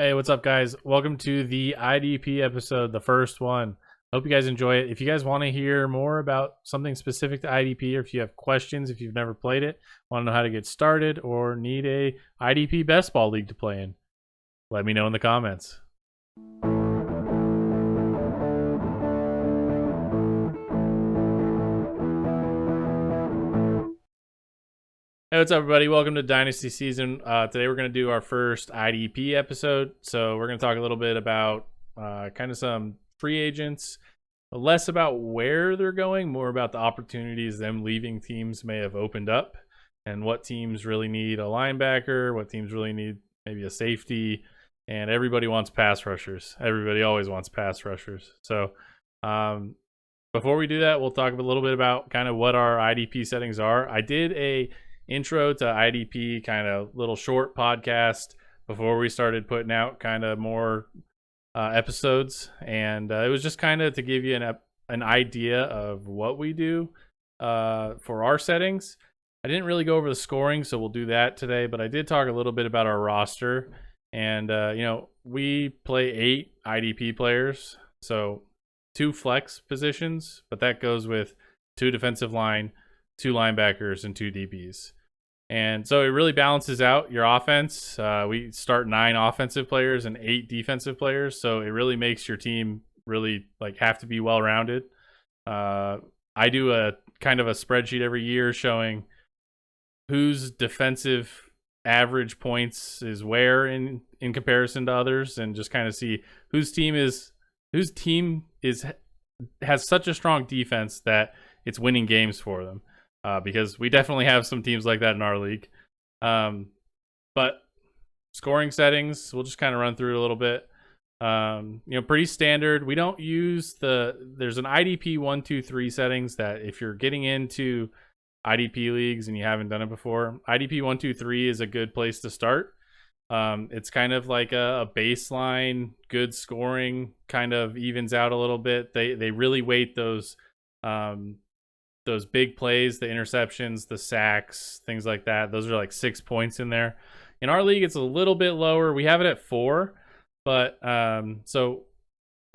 Hey, what's up, guys? Welcome to the IDP episode, the first one. Hope you guys enjoy it. If you guys want to hear more about something specific to IDP, or if you have questions, if you've never played it, want to know how to get started, or need a IDP best ball league to play in, let me know in the comments. Hey, what's up, everybody? Welcome to Dynasty SZN. Today we're going to do our first IDP episode. So we're going to talk a little bit about kind of some free agents, less about where they're going, more about the opportunities them leaving teams may have opened up, and what teams really need a linebacker, what teams really need maybe a safety, and everybody wants pass rushers. Everybody always wants pass rushers. So before we do that, we'll talk a little bit about kind of what our IDP settings are. I did a intro to IDP kind of little short podcast before we started putting out kind of more episodes, and it was just kind of to give you an idea of what we do for our settings. I didn't really go over the scoring, so we'll do that today, but I did talk a little bit about our roster, and we play 8 IDP players, so 2 flex positions, but that goes with 2 defensive line, 2 linebackers, and 2 DBs. And so it really balances out your offense. We start 9 offensive players and 8 defensive players, so it really makes your team really have to be well rounded. I do a kind of a spreadsheet every year showing whose defensive average points is where in comparison to others, and just kind of see whose team has such a strong defense that it's winning games for them. Because we definitely have some teams like that in our league. But scoring settings, we'll just kind of run through it a little bit. Pretty standard. We don't use there's an IDP 1, 2, 3 settings that if you're getting into IDP leagues and you haven't done it before, IDP 1, 2, 3 is a good place to start. It's kind of like a baseline, good scoring, kind of evens out a little bit. They really weight those big plays, the interceptions, the sacks, things like that. Those are like 6 points in there. In our league, it's a little bit lower. We have it at 4, but so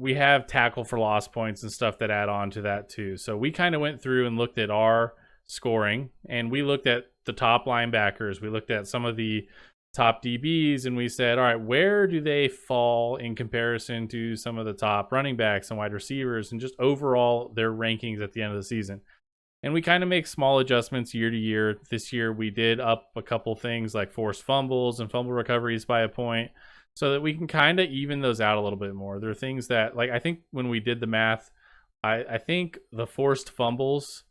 we have tackle for loss points and stuff that add on to that too. So we kind of went through and looked at our scoring, and we looked at the top linebackers. We looked at some of the top DBs, and we said, all right, where do they fall in comparison to some of the top running backs and wide receivers, and just overall their rankings at the end of the season. And we kind of make small adjustments year to year. This year, we did up a couple things like forced fumbles and fumble recoveries by a point, so that we can kind of even those out a little bit more. There are things that, I think when we did the math, I think the forced fumbles,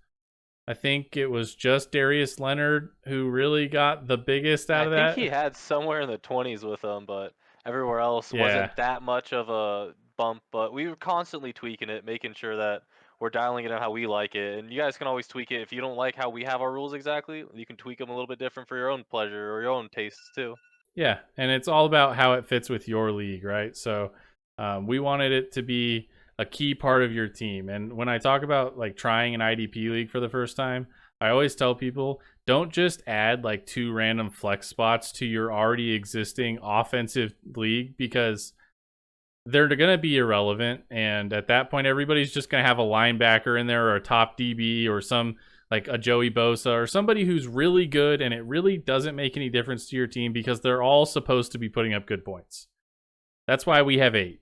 I think it was just Darius Leonard who really got the biggest out of that. I think he had somewhere in the 20s with them, but everywhere else wasn't that much of a bump. But we were constantly tweaking it, making sure that we're dialing it in how we like it. And you guys can always tweak it. If you don't like how we have our rules exactly, you can tweak them a little bit different for your own pleasure or your own tastes too. Yeah, and it's all about how it fits with your league, right? So we wanted it to be a key part of your team. And when I talk about trying an IDP league for the first time, I always tell people, don't just add 2 random flex spots to your already existing offensive league, because they're going to be irrelevant. And at that point, everybody's just going to have a linebacker in there, or a top DB, or some a Joey Bosa, or somebody who's really good, and it really doesn't make any difference to your team because they're all supposed to be putting up good points. That's why we have 8.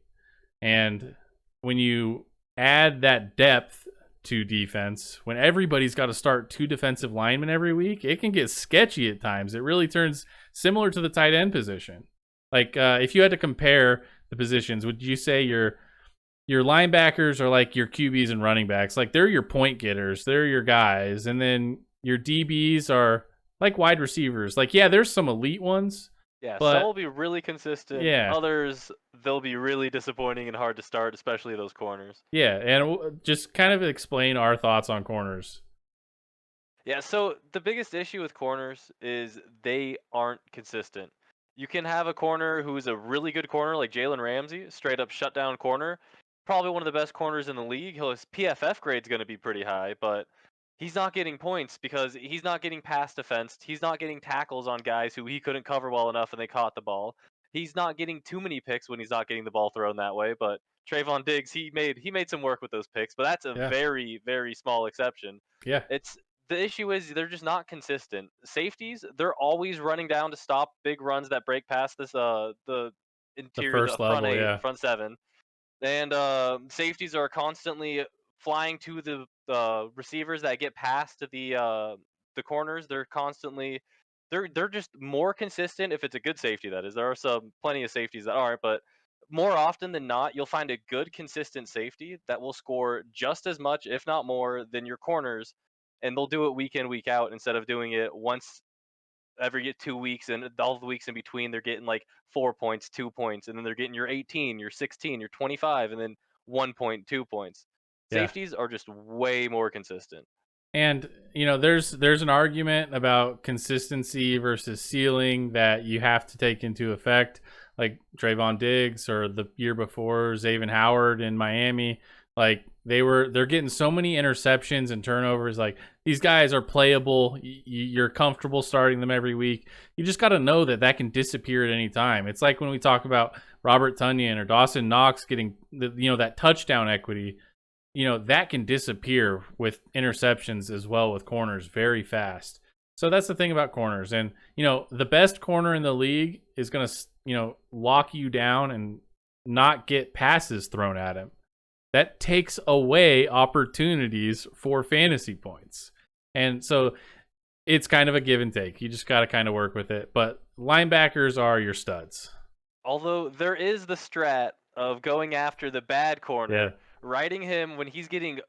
And when you add that depth to defense, when everybody's got to start 2 defensive linemen every week, it can get sketchy at times. It really turns similar to the tight end position. If you had to compare the positions, would you say your linebackers are like your QBs and running backs? They're your point getters, they're your guys, and then your DBs are like wide receivers. There's some elite ones. Yeah, but some will be really consistent. Yeah. Others, they'll be really disappointing and hard to start, especially those corners. Yeah, and just kind of explain our thoughts on corners. Yeah, so the biggest issue with corners is they aren't consistent. You can have a corner who's a really good corner like Jalen Ramsey, straight up shutdown corner, probably one of the best corners in the league. His PFF grade's going to be pretty high, but he's not getting points because he's not getting pass defensed. He's not getting tackles on guys who he couldn't cover well enough and they caught the ball. he's not getting too many picks when he's not getting the ball thrown that way. But Trayvon Diggs, he made some work with those picks, but that's a Yeah. very, very small exception. Yeah. It's the issue is they're just not consistent. Safeties, they're always running down to stop big runs that break past the The interior, the first front level. eight, Yeah. front seven, and safeties are constantly flying to the receivers that get past the corners. They're constantly they're just more consistent if it's a good safety. That is, there are some plenty of safeties that aren't, but more often than not, you'll find a good consistent safety that will score just as much, if not more, than your corners, and they'll do it week in week out instead of doing it once every 2 weeks, and all the weeks in between they're getting like 4 points, 2 points, and then they're getting your 18, your 16, your 25, and then 1 point, 2 points. Yeah. Safeties are just way more consistent. And there's an argument about consistency versus ceiling that you have to take into effect, like Trayvon Diggs or the year before Xavier Howard in Miami. Like they're getting so many interceptions and turnovers. Like these guys are playable. You're comfortable starting them every week. You just got to know that can disappear at any time. It's like when we talk about Robert Tonyan or Dawson Knox getting that touchdown equity. That can disappear with interceptions as well with corners very fast. So that's the thing about corners. And, the best corner in the league is going to, lock you down and not get passes thrown at him. That takes away opportunities for fantasy points. And so it's kind of a give and take. You just got to kind of work with it. But linebackers are your studs. Although there is the strat of going after the bad corner. Yeah. Riding him when he's getting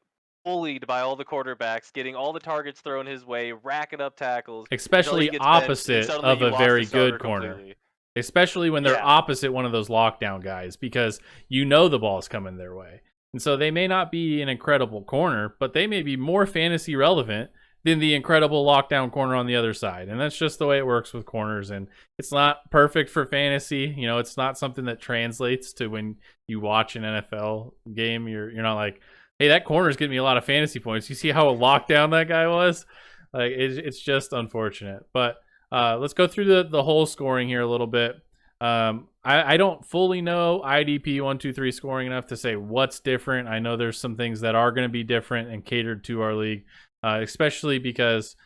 bullied by all the quarterbacks, getting all the targets thrown his way, racking up tackles, Especially opposite of a very good corner. Completely. Especially when they're opposite one of those lockdown guys, because the ball's coming their way. And so they may not be an incredible corner, but they may be more fantasy relevant than the incredible lockdown corner on the other side. And that's just the way it works with corners. And it's not perfect for fantasy. It's not something that translates to when you watch an NFL game. You're not like, hey, that corner's getting me a lot of fantasy points. You see how locked down that guy was? Like it's just unfortunate. But let's go through the whole scoring here a little bit. I don't fully know IDP 123 scoring enough to say what's different. I know there's some things that are going to be different and catered to our league. Especially because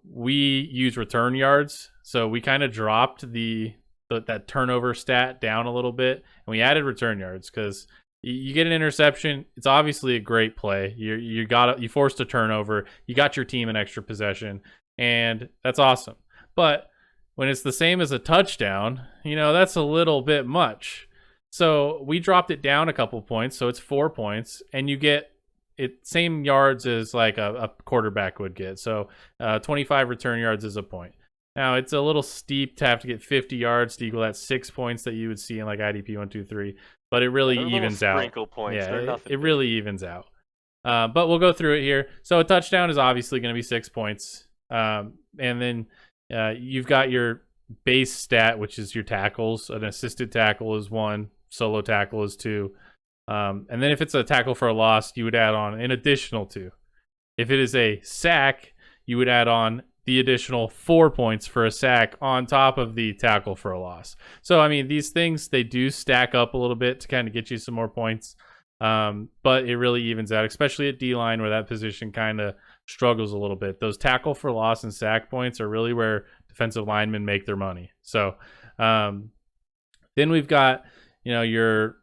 we use return yards, so we kind of dropped that turnover stat down a little bit, and we added return yards because you get an interception. It's obviously a great play. You forced a turnover. You got your team an extra possession, and that's awesome. But when it's the same as a touchdown, that's a little bit much. So we dropped it down a couple points, so it's 4 points, and you get same yards as like a quarterback would get. So 25 return yards is a point. Now it's a little steep to have to get 50 yards to equal that 6 points that you would see in like IDP 123, but it really evens out. Sprinkle points. Yeah, it really evens out. But we'll go through it here. So a touchdown is obviously going to be 6 points. And then you've got your base stat, which is your tackles. An assisted tackle is 1. Solo tackle is 2. And then if it's a tackle for a loss, you would add on an additional 2. If it is a sack, you would add on the additional 4 points for a sack on top of the tackle for a loss. So, I mean, these things, they do stack up a little bit to kind of get you some more points. But it really evens out, especially at D-line where that position kind of struggles a little bit. Those tackle for loss and sack points are really where defensive linemen make their money. So then we've got, your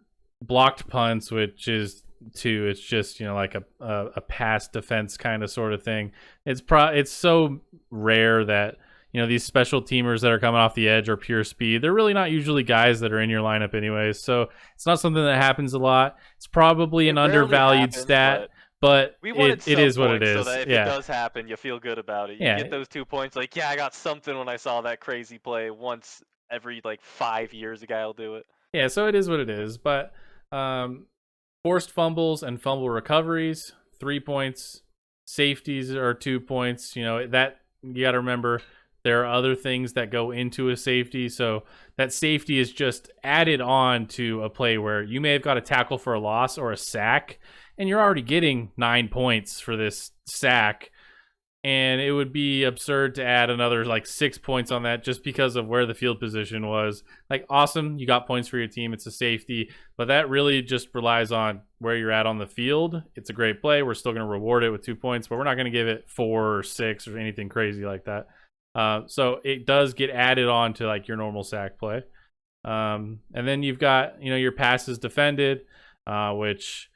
blocked punts, which is 2. It's just like a pass defense kind of sort of thing. It's so rare that these special teamers that are coming off the edge are pure speed. They're really not usually guys that are in your lineup anyways, so it's not something that happens a lot. It's probably an undervalued stat, but it is what it is. So that if it does happen, you feel good about it. You get those 2 points, like, I got something when I saw that crazy play once every 5 years. A guy will do it. Yeah, so it is what it is. But forced fumbles and fumble recoveries, 3 points. Safeties are 2 points. That you got to remember. There are other things that go into a safety, so that safety is just added on to a play where you may have got a tackle for a loss or a sack, and you're already getting 9 points for this sack, and it would be absurd to add another like 6 points on that just because of where the field position was. Like, awesome, you got points for your team, it's a safety, but that really just relies on where you're at on the field. It's a great play, we're still going to reward it with 2 points, but we're not going to give it 4 or 6 or anything crazy like that. So it does get added on to like your normal sack play. And then you've got, your passes defended, which,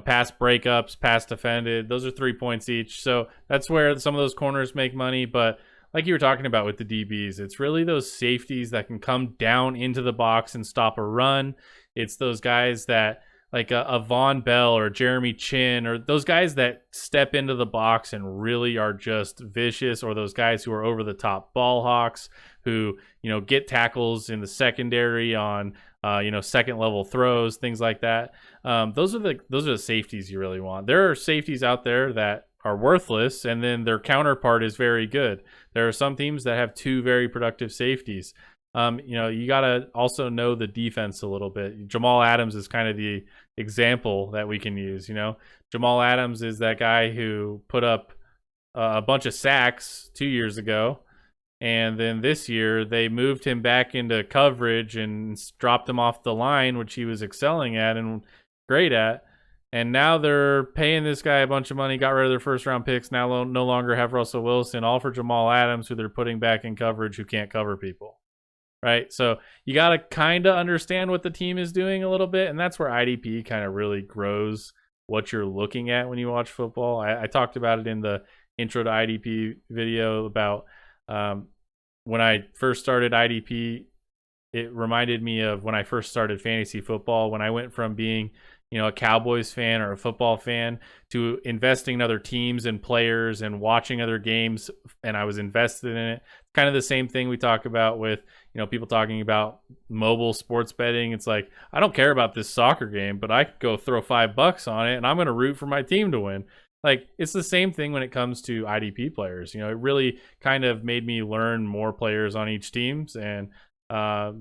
pass breakups, pass defended, those are 3 points each. So that's where some of those corners make money. But like you were talking about with the DBs, it's really those safeties that can come down into the box and stop a run. It's those guys that, like a Von Bell or Jeremy Chin, or those guys that step into the box and really are just vicious, or those guys who are over the top ball hawks who, get tackles in the secondary on, second level throws, things like that. Those are the safeties you really want. There are safeties out there that are worthless, and then their counterpart is very good. There are some teams that have 2 very productive safeties. You got to also know the defense a little bit. Jamal Adams is kind of the example that we can use. Jamal Adams is that guy who put up a bunch of sacks 2 years ago, and then this year they moved him back into coverage and dropped him off the line, which he was excelling at and great at. And now they're paying this guy a bunch of money, got rid of their first round picks, now no longer have Russell Wilson, all for Jamal Adams, who they're putting back in coverage, who can't cover people. Right? So you got to kind of understand what the team is doing a little bit, and that's where IDP kind of really grows what you're looking at when you watch football. I talked about it in the intro to IDP video about when I first started IDP. It reminded me of when I first started fantasy football, when I went from being a Cowboys fan or a football fan to investing in other teams and players and watching other games, and I was invested in it. Kind of the same thing we talk about with, people talking about mobile sports betting. It's like, I don't care about this soccer game, but I could go throw $5 on it and I'm going to root for my team to win. Like, it's the same thing when it comes to IDP players. It really kind of made me learn more players on each teams. And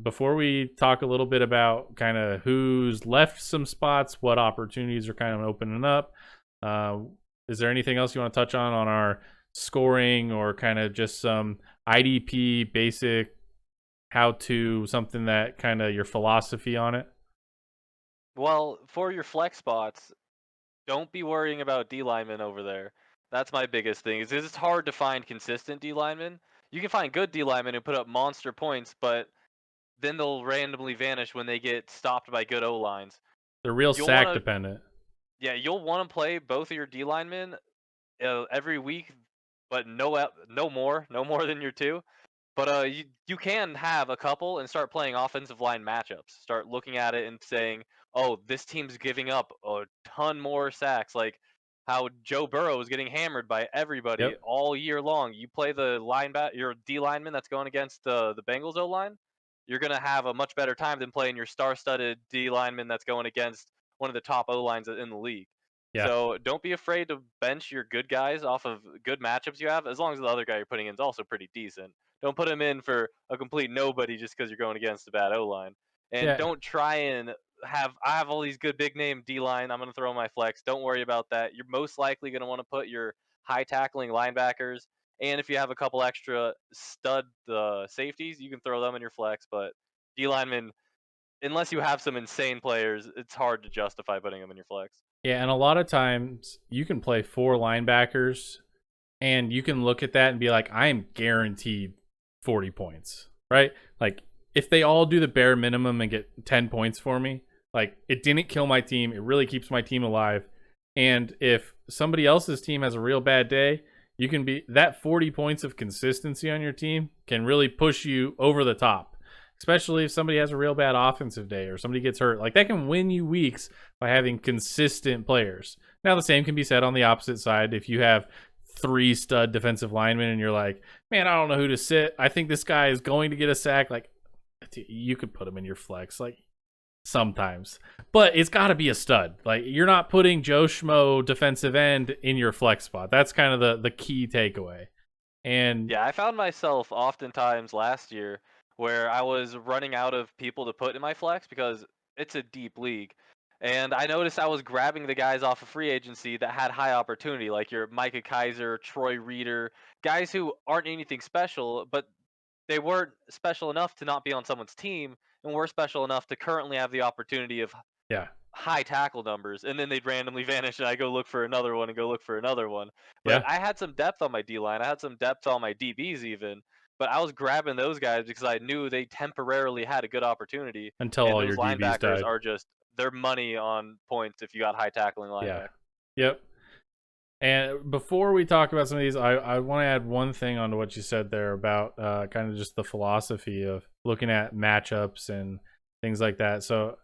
before we talk a little bit about kind of who's left some spots, what opportunities are kind of opening up, is there anything else you want to touch on our scoring, or kind of just some IDP basic how-to, something that kind of your philosophy on it? Well, for your flex spots, don't be worrying about D linemen over there. That's my biggest thing. Is it's hard to find consistent D linemen. You can find good D linemen who put up monster points, but then they'll randomly vanish when they get stopped by good O lines. They're real You'll sack want to, dependent. yeah, you'll want to play both of your D linemen every week, but no more than your 2. But you can have a couple and start playing offensive line matchups. Start looking at it and saying, "Oh, this team's giving up a ton more sacks." Like how Joe Burrow is getting hammered by everybody Yep. all year long. You play the your D lineman that's going against the Bengals O line. You're gonna have a much better time than playing your star-studded D lineman that's going against one of the top O lines in the league. Yeah. So don't be afraid to bench your good guys off of good matchups you have, as long as the other guy you're putting in is also pretty decent. Don't put him in for a complete nobody just because you're going against a bad O line. And Yeah. don't try and I have all these good big name D line. I'm going to throw my flex. Don't worry about that. You're most likely going to want to put your high tackling linebackers. And if you have a couple extra stud safeties, you can throw them in your flex. But D linemen, unless you have some insane players, it's hard to justify putting them in your flex. Yeah, and a lot of times you can play 4 linebackers and you can look at that and be like, I am guaranteed 40 points, right? Like, if they all do the bare minimum and get 10 points for me, like, it didn't kill my team. It really keeps my team alive. And if somebody else's team has a real bad day, you can be that 40 points of consistency on your team can really push you over the top, especially if somebody has a real bad offensive day or somebody gets hurt. Like, that can win you weeks by having consistent players. Now, the same can be said on the opposite side. If you have 3 stud defensive linemen and you're like, man, I don't know who to sit, I think this guy is going to get a sack, like, you could put him in your flex, like, sometimes. But it's got to be a stud. Like, you're not putting Joe Schmo defensive end in your flex spot. That's kind of the key takeaway. And Yeah, I found myself oftentimes last year where I was running out of people to put in my flex because it's a deep league. And I noticed I was grabbing the guys off of free agency that had high opportunity, like your Micah Kaiser, Troy Reader, guys who aren't anything special, but they weren't special enough to not be on someone's team, and were special enough to currently have the opportunity of Yeah. high tackle numbers, and then they'd randomly vanish, and I go look for another one and go look for another one. But Yeah. I had some depth on my D line. I had some depth on my DBs even. But I was grabbing those guys because I knew they temporarily had a good opportunity, Until and all those your DBs linebackers died. are just they're money on points if you got high tackling Yeah. linebacker. Yep. And before we talk about some of these, I want to add one thing onto what you said there about kind of just the philosophy of looking at matchups and things like that. So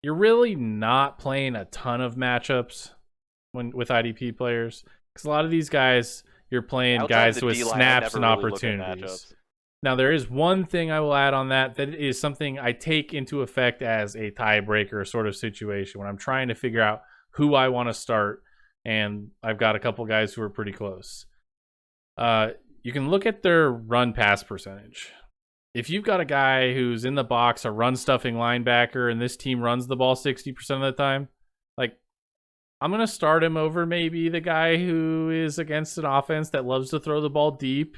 you're really not playing a ton of matchups with IDP players, because a lot of these guys you're playing Outside guys the with D-line, I snaps never and really look at opportunities. matchups. Now, there is one thing I will add on that is something I take into effect as a tiebreaker sort of situation when I'm trying to figure out who I want to start, and I've got a couple guys who are pretty close. You can look at their run-pass percentage. If you've got a guy who's in the box, a run-stuffing linebacker, and this team runs the ball 60% of the time, like, I'm going to start him over maybe the guy who is against an offense that loves to throw the ball deep,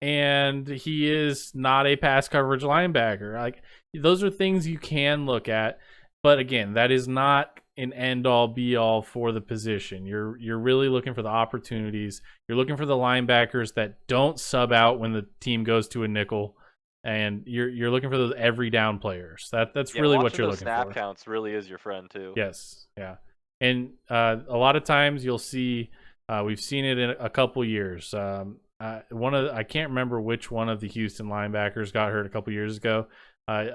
and he is not a pass coverage linebacker. Like, those are things you can look at, but again, that is not an end all be all for the position. You're really looking for the opportunities. You're looking for the linebackers that don't sub out when the team goes to a nickel, and you're looking for those every down players. That's really what you're looking snap for. counts really is your friend too. Yes, yeah, and a lot of times you'll see we've seen it in a couple years. I can't remember which one of the Houston linebackers got hurt a couple years ago.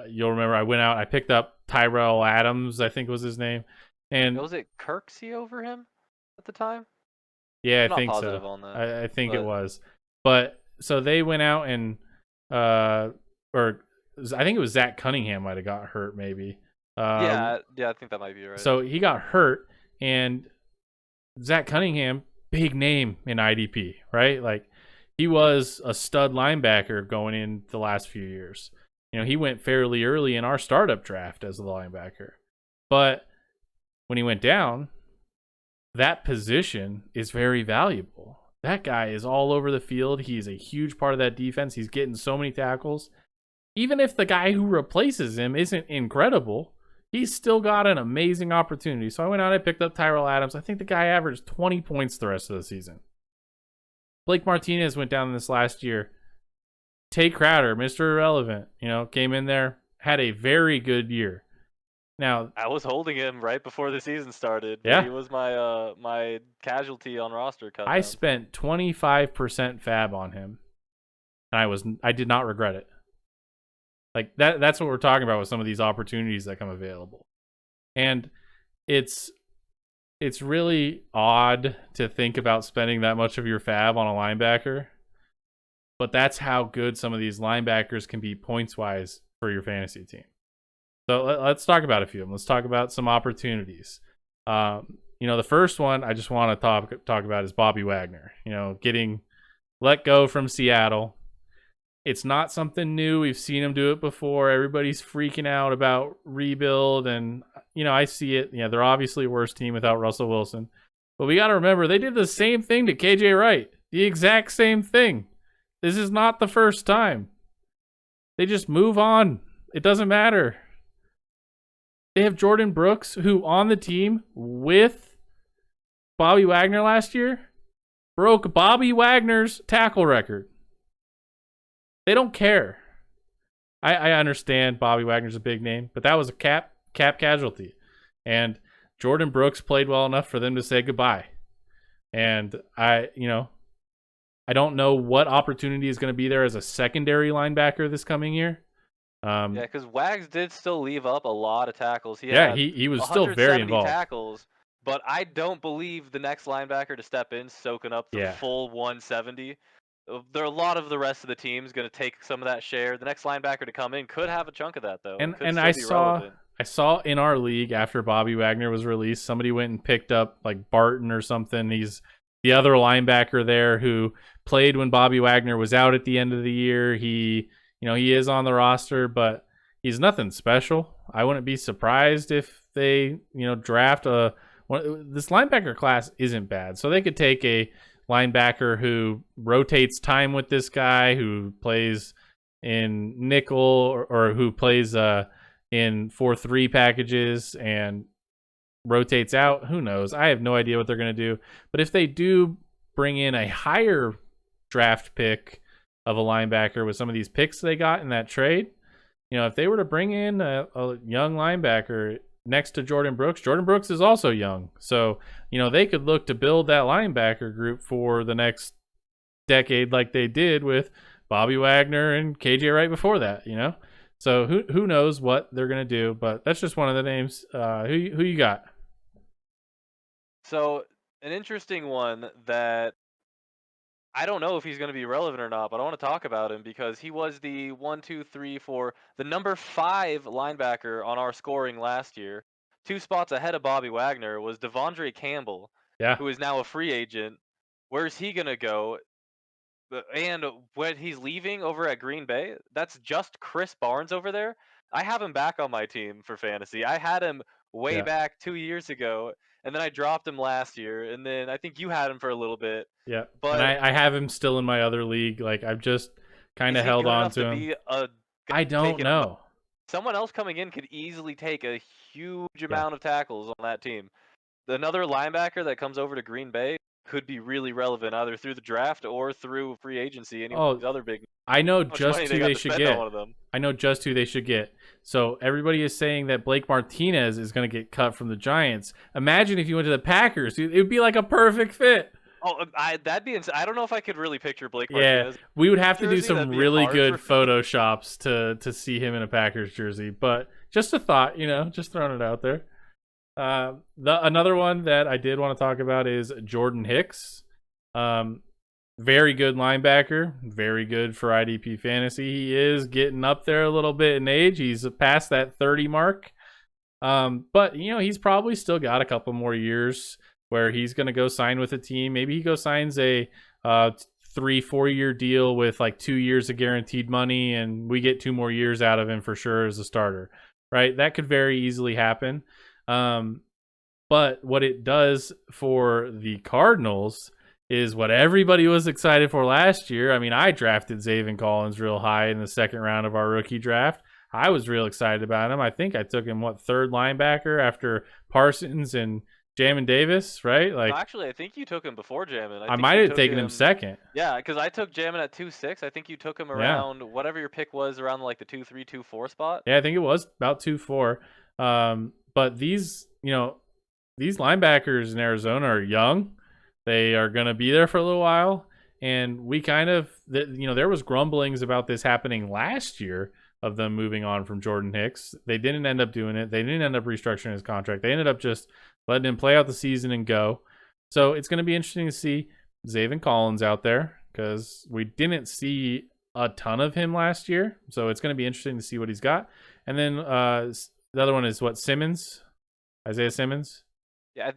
You'll remember I went out, I picked up Tyrell Adams, I think was his name, and Was it Kirksey over him at the time? yeah, I'm I not think positive so. on that. I think it was, but so they went out and or I think it was Zach Cunningham might have got hurt maybe. Yeah, I think that might be right. So he got hurt, and Zach Cunningham, big name in IDP, right? Like, he was a stud linebacker going in the last few years. You know, he went fairly early in our startup draft as a linebacker. But when he went down, that position is very valuable. That guy is all over the field. He's a huge part of that defense. He's getting so many tackles. Even if the guy who replaces him isn't incredible, he's still got an amazing opportunity. So I went out and picked up Tyrell Adams. I think the guy averaged 20 points the rest of the season. Blake Martinez went down this last year. Tay Crowder, Mr. Irrelevant, came in there, had a very good year. Now, I was holding him right before the season started. Yeah. He was my my casualty on roster cut. I spent 25% fab on him, and I did not regret it. Like, that's what we're talking about with some of these opportunities that come available. And it's really odd to think about spending that much of your fab on a linebacker, but that's how good some of these linebackers can be points-wise for your fantasy team. So let's talk about a few of them. Let's talk about some opportunities. The first one I just want to talk about is Bobby Wagner. Getting let go from Seattle. It's not something new. We've seen him do it before. Everybody's freaking out about rebuild, and I see it. Yeah, they're obviously a worse team without Russell Wilson. But we got to remember, they did the same thing to KJ Wright. The exact same thing. This is not the first time. They just move on. It doesn't matter. They have Jordan Brooks, who on the team with Bobby Wagner last year broke Bobby Wagner's tackle record. They don't care. I understand Bobby Wagner's a big name, but that was a cap casualty. And Jordan Brooks played well enough for them to say goodbye. And I don't know what opportunity is going to be there as a secondary linebacker this coming year. Yeah, because Wags did still leave up a lot of tackles. He was still very involved. Tackles, but I don't believe the next linebacker to step in soaking up the full 170. There are a lot of the rest of the team's going to take some of that share. The next linebacker to come in could have a chunk of that, though. And I saw in our league after Bobby Wagner was released, somebody went and picked up like Barton or something. He's the other linebacker there who played when Bobby Wagner was out at the end of the year. He is on the roster, but he's nothing special. I wouldn't be surprised if they draft this linebacker class isn't bad, so they could take a linebacker who rotates time with this guy, who plays in nickel or who plays in 4-3 packages and rotates out. Who knows? I have no idea what they're going to do. But if they do bring in a higher draft pick of a linebacker with some of these picks they got in that trade, if they were to bring in a young linebacker next to Jordan Brooks is also young. So, they could look to build that linebacker group for the next decade like they did with Bobby Wagner and KJ right before that, So who knows what they're going to do, but that's just one of the names. Who you got? So an interesting one that I don't know if he's going to be relevant or not, but I want to talk about him because he was the 1, 2, 3, 4, the number 5 linebacker on our scoring last year. 2 spots ahead of Bobby Wagner was Devondre Campbell, Yeah. who is now a free agent. Where's he going to go? And when he's leaving over at Green Bay, that's just Chris Barnes over there. I have him back on my team for fantasy. I had him way Yeah. back 2 years ago, and then I dropped him last year, and then I think you had him for a little bit. Yeah. But And I have him still in my other league. Like, I've just kind is of he held good on enough to to him. be a I don't know. someone else coming in could easily take a huge Yeah. amount of tackles on that team. Another linebacker that comes over to Green Bay could be really relevant either through the draft or through free agency. Any of Oh, these other big, I know how much money just they who got they to should spend on get. one of them. I know just who they should get. So everybody is saying that Blake Martinez is going to get cut from the Giants. Imagine if you went to the Packers. It would be like a perfect fit. Oh, that'd be I don't know if I could really picture Blake Yeah, Martinez. we would have to do Jersey, some that'd be really hard good for me. photoshops to see him in a Packers jersey. But just a thought, just throwing it out there. Another one that I did want to talk about is Jordan Hicks. Very good linebacker, very good for IDP fantasy. He is getting up there a little bit in age. He's past that 30 mark. But he's probably still got a couple more years where he's going to go sign with a team. Maybe he goes signs a 3-4 year deal with like 2 years of guaranteed money, and we get 2 more years out of him for sure as a starter, right? That could very easily happen. But what it does for the Cardinals is what everybody was excited for last year. I mean, I drafted Jdavion Clowney real high in the second round of our rookie draft. I was real excited about him. I think I took him, third linebacker after Parsons and Jamin Davis, right? No, actually, I think you took him before Jamin. I might have taken him second. Yeah, because I took Jamin at 2-6. I think you took him around whatever your pick was, around like the 2-3, 2-4 spot. Yeah, I think it was about 2-4. But these linebackers in Arizona are young. They are going to be there for a little while. And we there was grumblings about this happening last year of them moving on from Jordan Hicks. They didn't end up doing it. They didn't end up restructuring his contract. They ended up just letting him play out the season and go. So it's going to be interesting to see Jdavion Clowney out there because we didn't see a ton of him last year. So it's going to be interesting to see what he's got. And then the other one is Simmons? Isaiah Simmons?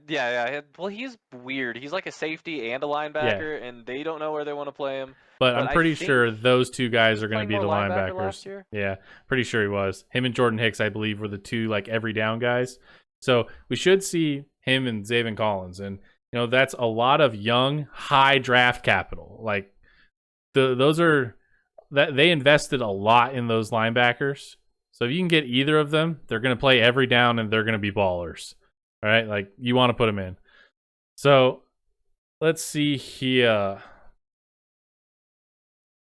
Yeah. Well, he's weird. He's like a safety and a linebacker, and they don't know where they want to play him. But I'm pretty sure those two guys are going to be the linebackers. Last year? Yeah, pretty sure he was. Him and Jordan Hicks, I believe, were the two every down guys. So we should see him and Jdavion Clowney, and that's a lot of young, high draft capital. Those are that they invested a lot in those linebackers. So if you can get either of them, they're going to play every down and they're going to be ballers. All right, you want to put them in. So let's see here.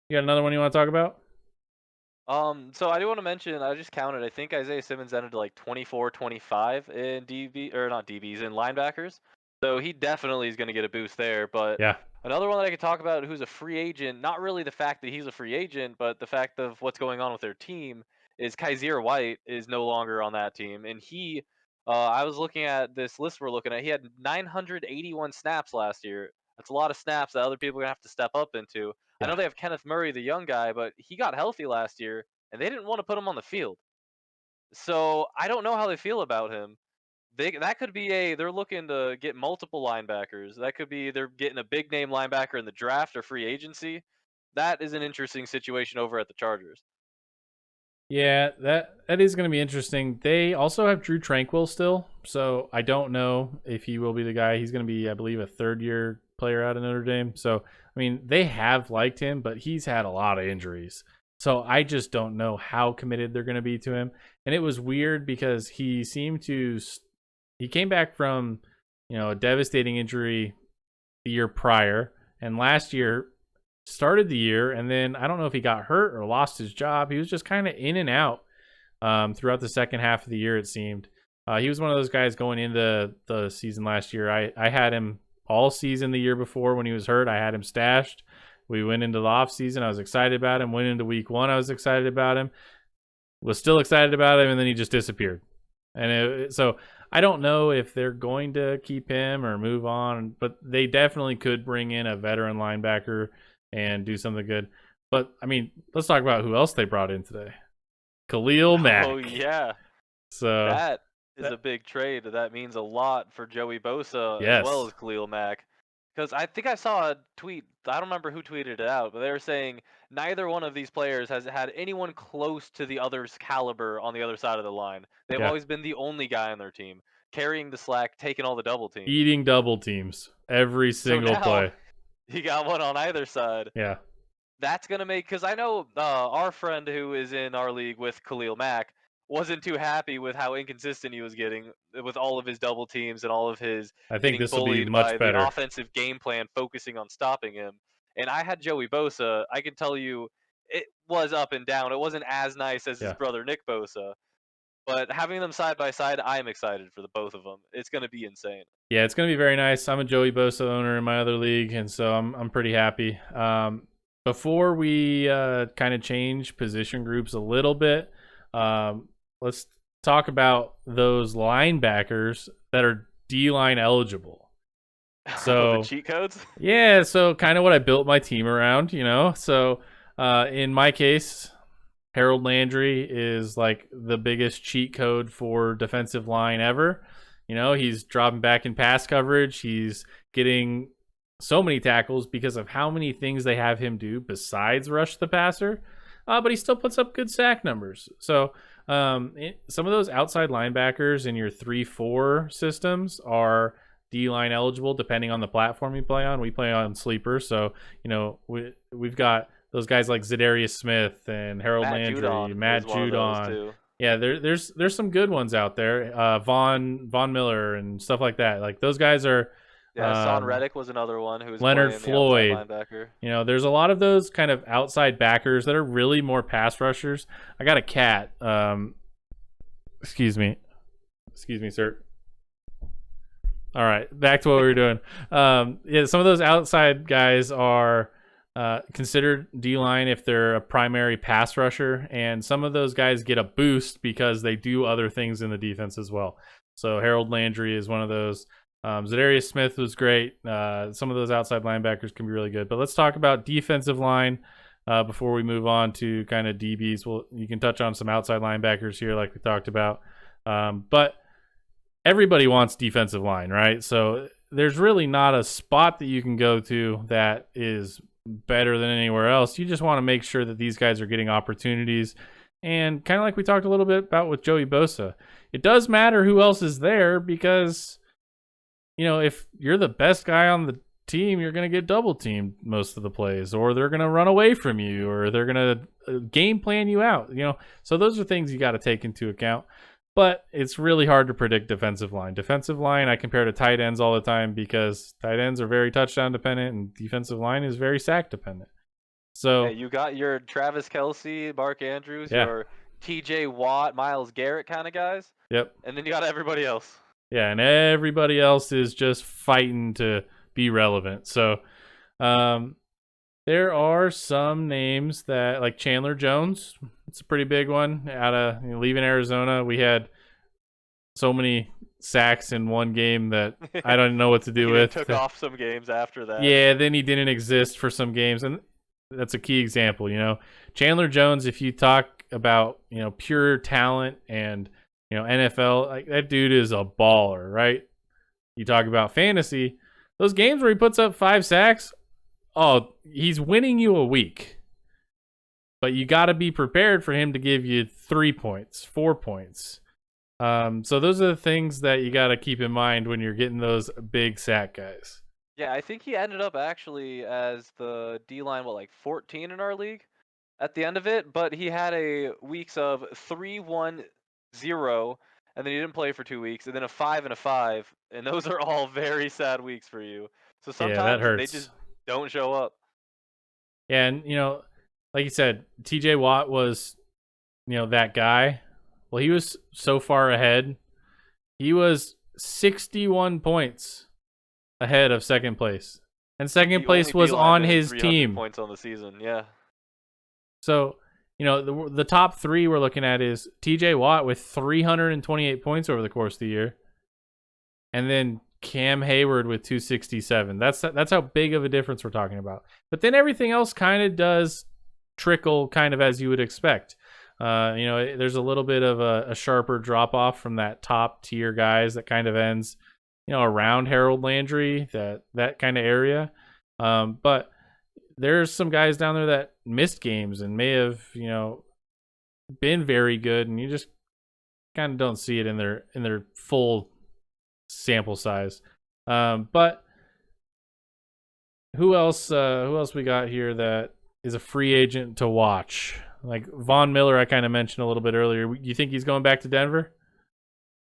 You got another one you want to talk about? So I do want to mention, I just counted, I think Isaiah Simmons ended 24, 25 in DB, or not DBs, in linebackers. So he definitely is going to get a boost there. But yeah, another one that I could talk about who's a free agent, not really the fact that he's a free agent, but the fact of what's going on with their team, is Kaiser White is no longer on that team. And I was looking at this list we're looking at, he had 981 snaps last year. That's a lot of snaps that other people are going to have to step up into. Yeah. I know they have Kenneth Murray, the young guy, but he got healthy last year, and they didn't want to put him on the field. So I don't know how they feel about him. That could be they're looking to get multiple linebackers. That could be they're getting a big name linebacker in the draft or free agency. That is an interesting situation over at the Chargers. Yeah, that is going to be interesting. They also have Drew Tranquil still, so I don't know if he will be the guy. He's going to be, I believe, a third-year player out of Notre Dame. So, I mean, they have liked him, but he's had a lot of injuries. So I just don't know how committed they're going to be to him. And it was weird because he came back from, a devastating injury the year prior, and last year started the year, and then I don't know if he got hurt or lost his job. He was just kind of in and out throughout the second half of the year, it seemed. He was one of those guys going into the season last year. I had him all season the year before when he was hurt. I had him stashed. We went into the off season. I was excited about him. Went into week 1. I was excited about him. Was still excited about him, and then he just disappeared. And so I don't know if they're going to keep him or move on, but they definitely could bring in a veteran linebacker and do something good. But, I mean, let's talk about who else they brought in today. Khalil Mack. Oh, yeah. So That is a big trade. That means a lot for Joey Bosa as well as Khalil Mack. Because I think I saw a tweet, I don't remember who tweeted it out, but they were saying neither one of these players has had anyone close to the other's caliber on the other side of the line. They've always been the only guy on their team, carrying the slack, taking all the double teams. Eating double teams every single play. You got one on either side. Yeah. That's going to make, because I know our friend who is in our league with Khalil Mack wasn't too happy with how inconsistent he was getting with all of his double teams and all of his I think this will be bullied much by better. the offensive game plan focusing on stopping him. And I had Joey Bosa. I can tell you it was up and down. It wasn't as nice as his brother Nick Bosa. But having them side by side, I am excited for the both of them. It's going to be insane. Yeah, it's going to be very nice. I'm a Joey Bosa owner in my other league, and so I'm pretty happy. Before we kind of change position groups a little bit, let's talk about those linebackers that are D-line eligible. So the cheat codes? Yeah, so kind of what I built my team around, So in my case, Harold Landry is like the biggest cheat code for defensive line ever. He's dropping back in pass coverage. He's getting so many tackles because of how many things they have him do besides rush the passer. But he still puts up good sack numbers. So some of those outside linebackers in your 3-4 systems are D-line eligible depending on the platform you play on. We play on Sleeper, so we've got those guys like Zadarius Smith and Harold Landry, Matt Judon. Yeah, there's some good ones out there. Von Miller and stuff like that. Like those guys are. Yeah, Son Reddick was another one who was Leonard Floyd. Linebacker. There's a lot of those kind of outside backers that are really more pass rushers. I got a cat. Excuse me, sir. All right, back to what we were doing. Yeah, some of those outside guys are considered D-line if they're a primary pass rusher, and some of those guys get a boost because they do other things in the defense as well. So Harold Landry is one of those. Zadarius Smith was great. Some of those outside linebackers can be really good. But let's talk about defensive line before we move on to kind of DBs. Well, you can touch on some outside linebackers here like we talked about. But everybody wants defensive line, right? So there's really not a spot that you can go to that is better than anywhere else. You just want to make sure that these guys are getting opportunities. And kind of like we talked a little bit about with Joey Bosa, it does matter who else is there because if you're the best guy on the team, you're going to get double teamed most of the plays, or they're going to run away from you, or they're going to game plan you out, So those are things you got to take into account. But it's really hard to predict defensive line. Defensive line, I compare to tight ends all the time because tight ends are very touchdown dependent and defensive line is very sack dependent. So you got your Travis Kelce, Mark Andrews, your TJ Watt, Myles Garrett kind of guys. Yep. And then you got everybody else. Yeah, and everybody else is just fighting to be relevant. So there are some names that, like Chandler Jones, it's a pretty big one. Out of leaving Arizona, we had so many sacks in one game that I don't know what to do with. Took off some games after that. Yeah, then he didn't exist for some games, and that's a key example. Chandler Jones, if you talk about pure talent and NFL, like that dude is a baller, right? You talk about fantasy, those games where he puts up 5 sacks, oh, he's winning you a week. but you got to be prepared for him to give you 3 points, 4 points. So those are the things that you got to keep in mind when you're getting those big sack guys. Yeah, I think he ended up actually as the D-line, like 14 in our league at the end of it, but he had a weeks of 3-1-0, and then he didn't play for 2 weeks, and then a 5 and a 5, and those are all very sad weeks for you. So Yeah, that sometimes they hurts. just don't show up. Yeah, and like you said, TJ Watt was, that guy. Well, he was so far ahead. He was 61 points ahead of second place. And second place was on his team. Points on the season, yeah. So, the top 3 we're looking at is TJ Watt with 328 points over the course of the year. And then Cam Hayward with 267. That's how big of a difference we're talking about. But then everything else kind of does trickle kind of as you would expect. There's a little bit of a sharper drop off from that top tier guys that kind of ends, around Harold Landry, that kind of area. But there's some guys down there that missed games and may have, been very good, and you just kind of don't see it in their full sample size. But who else we got here that is a free agent to watch? Like Von Miller, I kind of mentioned a little bit earlier. You think he's going back to Denver?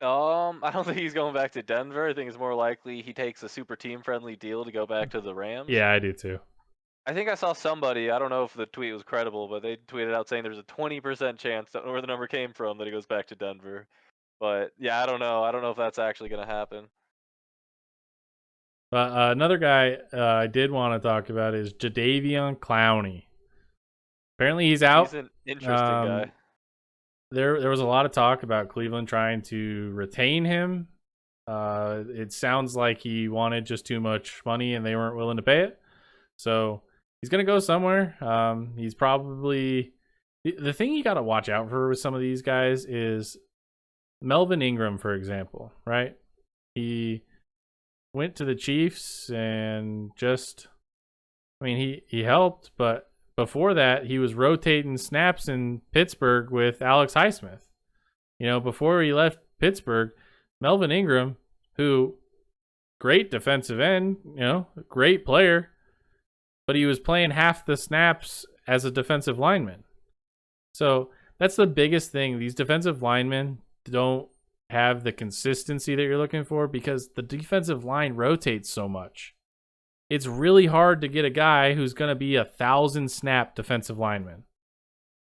I don't think he's going back to Denver. I think it's more likely he takes a super team-friendly deal to go back to the Rams. Yeah, I do too. I think I saw somebody, I don't know if the tweet was credible, but they tweeted out saying there's a 20% chance, don't know where the number came from, that he goes back to Denver. But yeah, I don't know. I don't know if that's actually going to happen. Another guy I did want to talk about is Jdavion Clowney. Apparently he's out. He's an interesting guy. There was a lot of talk about Cleveland trying to retain him. It sounds like he wanted just too much money and they weren't willing to pay it. So he's going to go somewhere. He's probably... The thing you got to watch out for with some of these guys is Melvin Ingram, for example, right? He went to the Chiefs and he helped, but before that, he was rotating snaps in Pittsburgh with Alex Highsmith. Before he left Pittsburgh, Melvin Ingram, who, great defensive end, great player, but he was playing half the snaps as a defensive lineman. So that's the biggest thing. These defensive linemen don't have the consistency that you're looking for because the defensive line rotates so much. It's really hard to get a guy who's going to be 1,000 snap defensive lineman.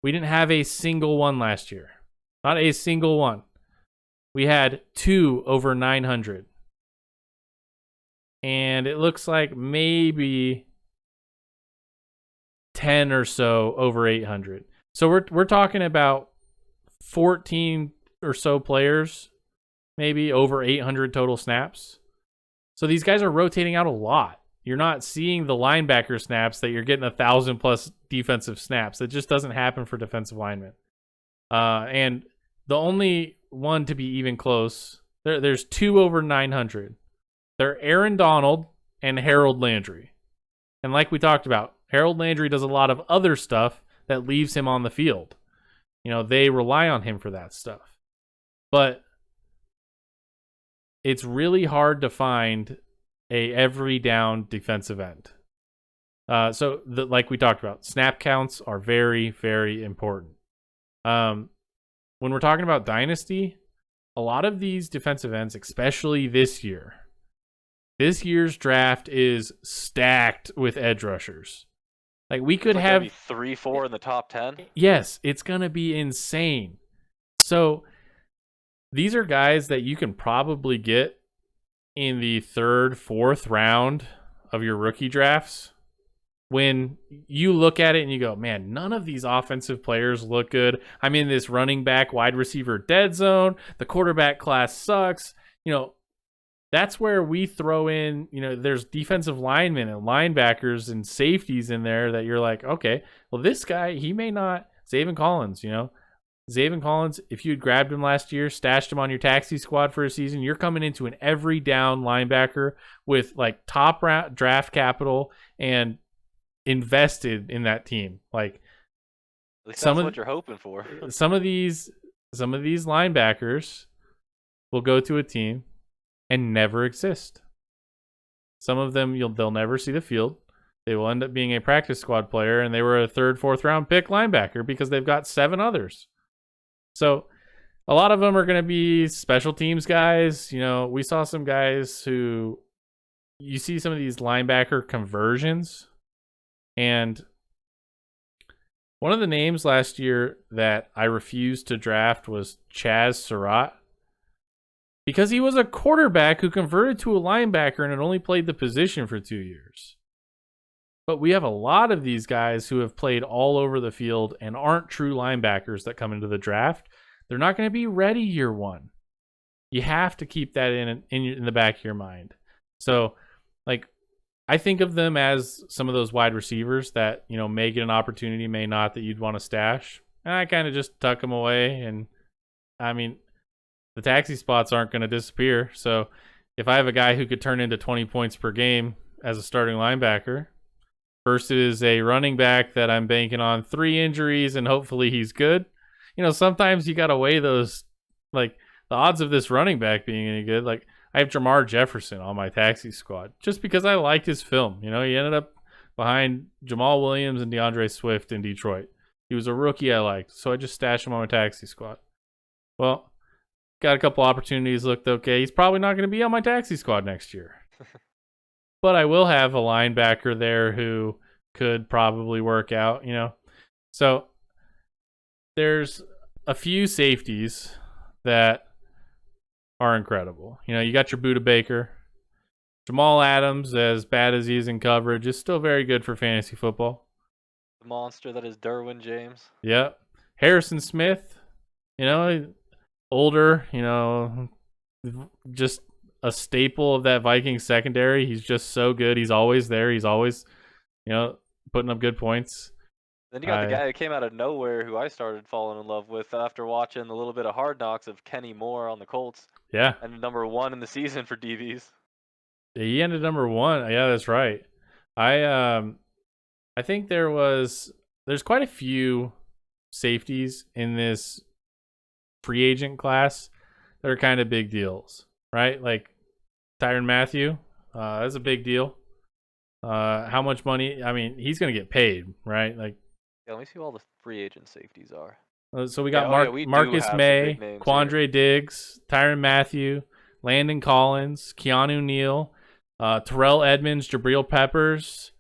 We didn't have a single one last year. Not a single one. We had 2 over 900. And it looks like maybe 10 or so over 800. So we're talking about 14 or so players, maybe over 800 total snaps. So these guys are rotating out a lot. You're not seeing the linebacker snaps that you're getting 1,000 plus defensive snaps. It just doesn't happen for defensive linemen. And the only one to be even close, there's 2 over 900. They're Aaron Donald and Harold Landry. And like we talked about, Harold Landry does a lot of other stuff that leaves him on the field. They rely on him for that stuff. But it's really hard to find a every down defensive end. Like we talked about, snap counts are very, very important. When we're talking about Dynasty, a lot of these defensive ends, especially this year's draft is stacked with edge rushers. Like we could have 3-4 in the top 10. Yes, it's going to be insane. So these are guys that you can probably get in the 3rd, 4th round of your rookie drafts. When you look at it and you go, man, none of these offensive players look good. I'm in this running back, wide receiver dead zone. The quarterback class sucks. That's where we throw in, there's defensive linemen and linebackers and safeties in there that you're like, okay, well, this guy, he may not, Zaven Collins, Zaven Collins, if you had grabbed him last year, stashed him on your taxi squad for a season, you're coming into an every down linebacker with like top draft capital and invested in that team. Like At least some that's of what you're hoping for. some of these linebackers will go to a team and never exist. Some of them they'll never see the field. They will end up being a practice squad player, and they were a 3rd, 4th round pick linebacker because they've got 7 others. So a lot of them are going to be special teams guys. We saw some guys who you see some of these linebacker conversions, and one of the names last year that I refused to draft was Chaz Surratt, because he was a quarterback who converted to a linebacker and had only played the position for 2 years. But we have a lot of these guys who have played all over the field and aren't true linebackers that come into the draft. They're not going to be ready year 1. You have to keep that in the back of your mind. So, I think of them as some of those wide receivers that, may get an opportunity, may not, that you'd want to stash. And I kind of just tuck them away. And, the taxi spots aren't going to disappear. So if I have a guy who could turn into 20 points per game as a starting linebacker versus a running back that I'm banking on 3 injuries and hopefully he's good, sometimes you got to weigh those, the odds of this running back being any good. I have Jamar Jefferson on my taxi squad just because I liked his film. He ended up behind Jamal Williams and DeAndre Swift in Detroit. He was a rookie I liked, so I just stashed him on my taxi squad. Well, got a couple opportunities, looked okay. He's probably not going to be on my taxi squad next year. But I will have a linebacker there who could probably work out, So there's a few safeties that are incredible. You got your Buda Baker. Jamal Adams, as bad as he is in coverage, is still very good for fantasy football. The monster that is Derwin James. Yep. Harrison Smith, older, just a staple of that Vikings secondary. He's just so good. He's always there. He's always, putting up good points. Then you got the guy who came out of nowhere who I started falling in love with after watching a little bit of Hard Knocks of Kenny Moore on the Colts. Yeah. And number 1 in the season for DBs. He ended number 1. Yeah, that's right. I think there's quite a few safeties in this free agent class that are kind of big deals, right? Like Tyrann Mathieu, that's a big deal. How much money? He's going to get paid, right? Yeah, let me see who all the free agent safeties are. So we got Marcus May, Quandre Diggs, Tyrann Mathieu, Landon Collins, Keanu Neal, Terrell Edmonds, Jabril Peppers,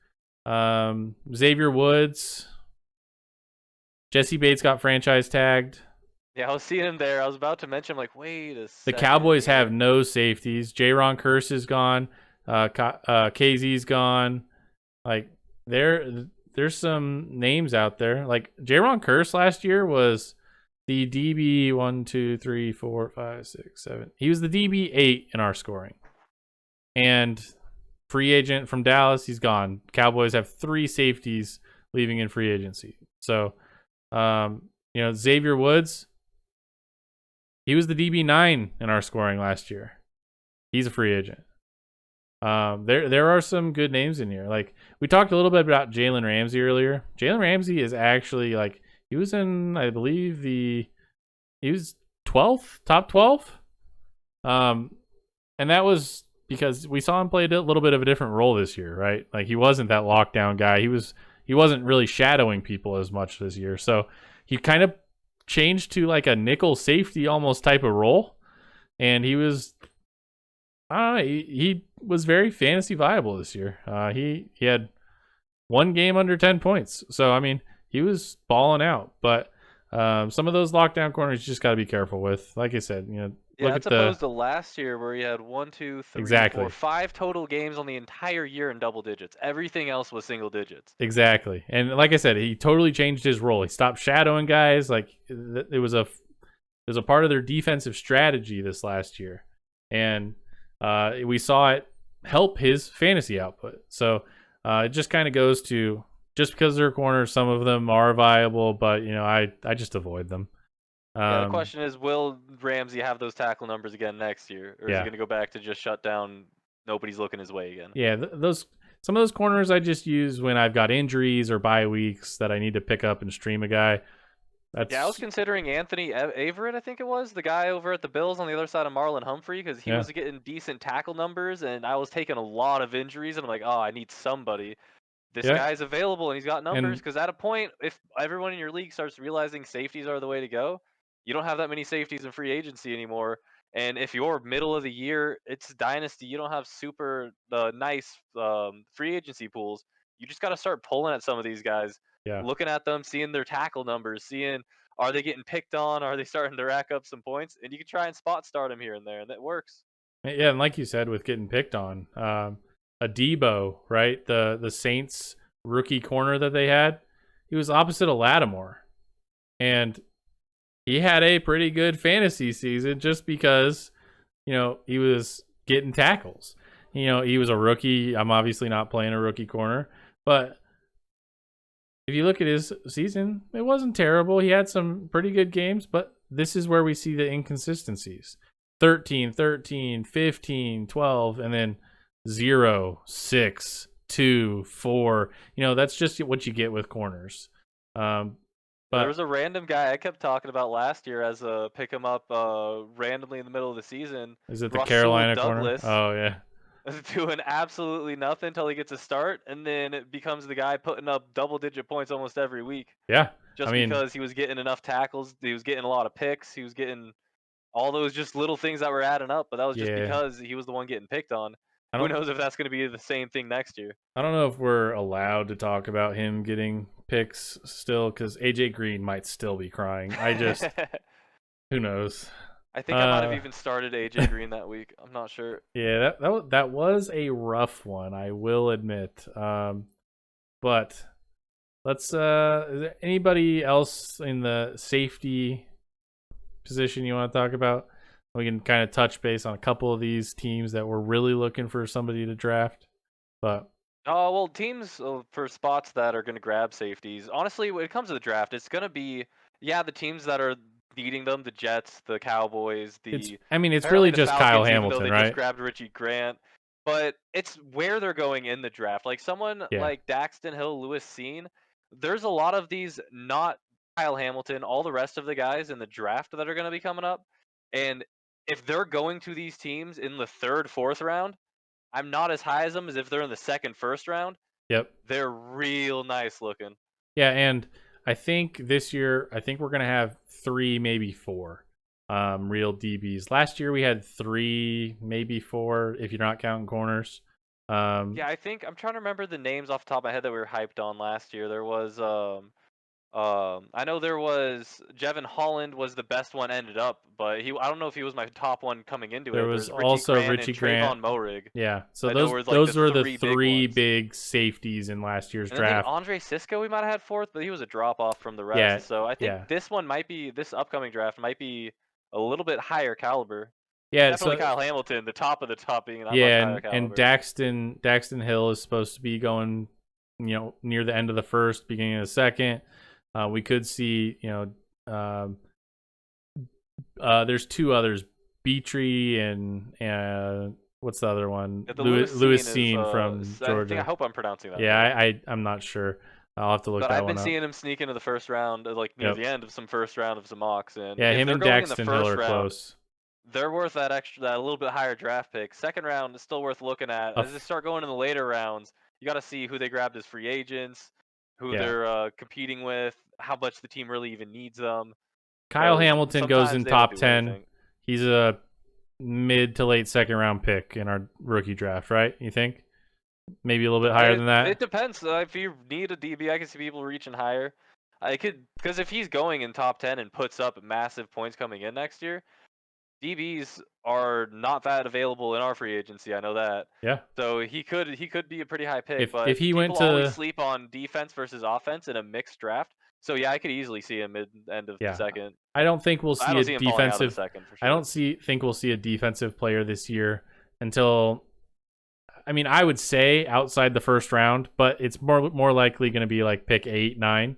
Xavier Woods. Jesse Bates got franchise tagged. Yeah, I was seeing him there. I was about to mention, wait a second. The Cowboys have no safeties. Jaron Kearse is gone. KZ's gone. There's some names out there. Jdavion Clowney last year was the DB 1, 2, 3, 4, 5, 6, 7. He was the DB 8 in our scoring. And free agent from Dallas, he's gone. Cowboys have 3 safeties leaving in free agency. So, Xavier Woods, he was the DB 9 in our scoring last year. He's a free agent. There are some good names in here. We talked a little bit about Jalen Ramsey earlier. Jalen Ramsey is actually he was in, I believe he was 12th, top 12. And that was because we saw him play a little bit of a different role this year, right? He wasn't that lockdown guy. He wasn't really shadowing people as much this year. So he kind of changed to a nickel safety almost type of role. And he was, I don't know, he was very fantasy viable this year. He had 1 game under 10 points. So, he was balling out. But some of those lockdown corners you just got to be careful with. Like I said, that's opposed to last year where he had 1, 2, 3, 4, 5 total games on the entire year in double digits. Everything else was single digits. Exactly. And like I said, he totally changed his role. He stopped shadowing guys. It was a part of their defensive strategy this last year. And we saw it help his fantasy output. So it just kind of goes to, just because they're corners, some of them are viable, but I just avoid them. The question is, will Ramsey have those tackle numbers again next year, or is he going to go back to just shut down? Nobody's looking his way again. Yeah, those Some of those corners I just use when I've got injuries or bye weeks that I need to pick up and stream a guy. Yeah, I was considering Anthony Averett, I think it was, the guy over at the Bills on the other side of Marlon Humphrey, because he was getting decent tackle numbers, and I was taking a lot of injuries, and I'm like, oh, I need somebody. This Yeah. guy's available, and he's got numbers, And because at a point, if everyone in your league starts realizing safeties are the way to go, you don't have that many safeties in free agency anymore. And if you're middle of the year, it's Dynasty, you don't have super nice free agency pools. You just got to start pulling at some of these guys, yeah. looking at them, seeing their tackle numbers, seeing are they getting picked on, are they starting to rack up some points, and you can try and spot start them here and there, and that works. Yeah, and like you said, with getting picked on, a Debo, right? The Saints rookie corner that they had, he was opposite of Lattimore, and he had a pretty good fantasy season just because, he was getting tackles. He was a rookie. I'm obviously not playing a rookie corner, but if you look at his season, it wasn't terrible. He had some pretty good games, but this is where we see the inconsistencies. 13, 13, 15, 12, and then 0, 6, 2, 4. That's just what you get with corners. But there was a random guy I kept talking about last year as a pick him up randomly in the middle of the season. Is it the Rasul Carolina Douglas, corner? Oh, yeah. doing absolutely nothing until he gets a start, and then it becomes the guy putting up double-digit points almost every week. Yeah. Just because he was getting enough tackles, he was getting a lot of picks, he was getting all those just little things that were adding up, but that was just because he was the one getting picked on. Who knows if that's going to be the same thing next year? I don't know if we're allowed to talk about him getting picks still, because AJ Green might still be crying. Who knows? I think I might have even started AJ Green that week. I'm not sure. Yeah, that was a rough one, I will admit. But let's. Is there anybody else in the safety position you want to talk about? We can kind of touch base on a couple of these teams that were really looking for somebody to draft. But well, teams for spots that are going to grab safeties. Honestly, when it comes to the draft, it's going to be the teams that are needing them: the Jets, the Cowboys, it's really just Falcons, Kyle even Hamilton, though they right? just grabbed Richie Grant. But it's where they're going in the draft. Like someone like Daxton Hill, Lewis Seen, there's a lot of these not Kyle Hamilton, all the rest of the guys in the draft that are going to be coming up. And if they're going to these teams in the third, fourth round, I'm not as high as them as if they're in the second, first round. Yep. They're real nice looking. Yeah, and I think this year, we're going to have 3, maybe 4 real DBs. Last year we had 3, maybe 4, if you're not counting corners. I think I'm trying to remember the names off the top of my head that we were hyped on last year. There was I know there was Jevon Holland was the best one ended up, but I don't know if he was my top one coming into it. There was Richie also Grant Richie and Grant. Trayvon Moehrig. Yeah, so those were the three big big safeties in last year's and draft. then Andre Cisco we might have had fourth, but he was a drop off from the rest. Yeah, so I think this upcoming draft might be a little bit higher caliber. Yeah, definitely Kyle Hamilton, the top of the top being that much higher caliber. And Daxton Hill is supposed to be going, near the end of the first, beginning of the second. We could see, there's 2 others, Beatree and what's the other one? Lewis Seen from Georgia. I hope I'm pronouncing that. Yeah, right. I'm not sure. I'll have to look that one up. But I've been seeing him sneak into the first round, like near the end of some first round of some mocks. And him and Daxton Hill are close. They're worth that a little bit higher draft pick. Second round is still worth looking at. As they start going in the later rounds, you got to see who they grabbed as free agents, who they're competing with, how much the team really even needs them. Kyle Hamilton goes in top 10. Anything. He's a mid to late second round pick in our rookie draft, right? You think? Maybe a little bit higher than that? It depends. If you need a DB, I can see people reaching higher. Because if he's going in top 10 and puts up massive points coming in next year, DBs are not that available in our free agency. I know that. Yeah. So he could be a pretty high pick. If he went to always sleep on defense versus offense in a mixed draft. So I could easily see him end of the second. I don't think we'll see a defensive. Second for sure. I don't think we'll see a defensive player this year until. I would say outside the first round, but it's more likely going to be like pick 8, 9,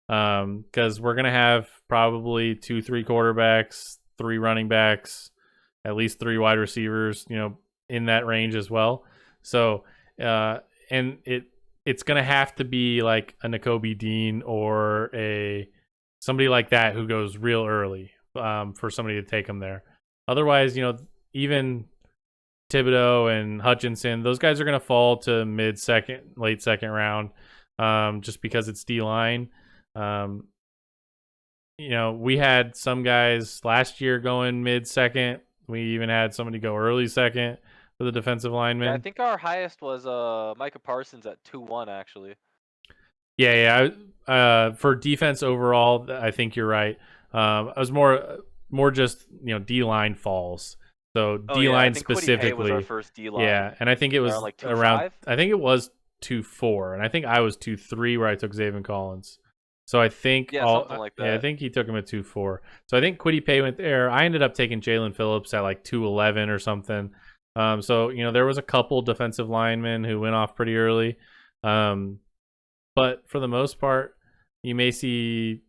because we're going to have probably 2, 3 quarterbacks, 3 running backs, at least 3 wide receivers, in that range as well. So it's gonna have to be like a Nakobe Dean or somebody like that who goes real early for somebody to take him there. Otherwise, even Thibodeau and Hutchinson, those guys are gonna fall to mid-second, late second round, just because it's D-line. We had some guys last year going mid-second. We even had somebody go early second for the defensive lineman. Yeah, I think our highest was Micah Parsons at 2-1 actually. Yeah. For defense overall, I think you're right. I was more just D-line falls. So D-line specifically was our first D-line. Yeah, and I think it was like around. I think it was 2-4, and I think I was 2-3 where I took Jdavion Clowney. So I think something like that. Yeah, I think he took him at 2-4. So I think Kwity Paye went there. I ended up taking Jalen Phillips at like 2-11 or something. So there was a couple defensive linemen who went off pretty early. But for the most part, you may see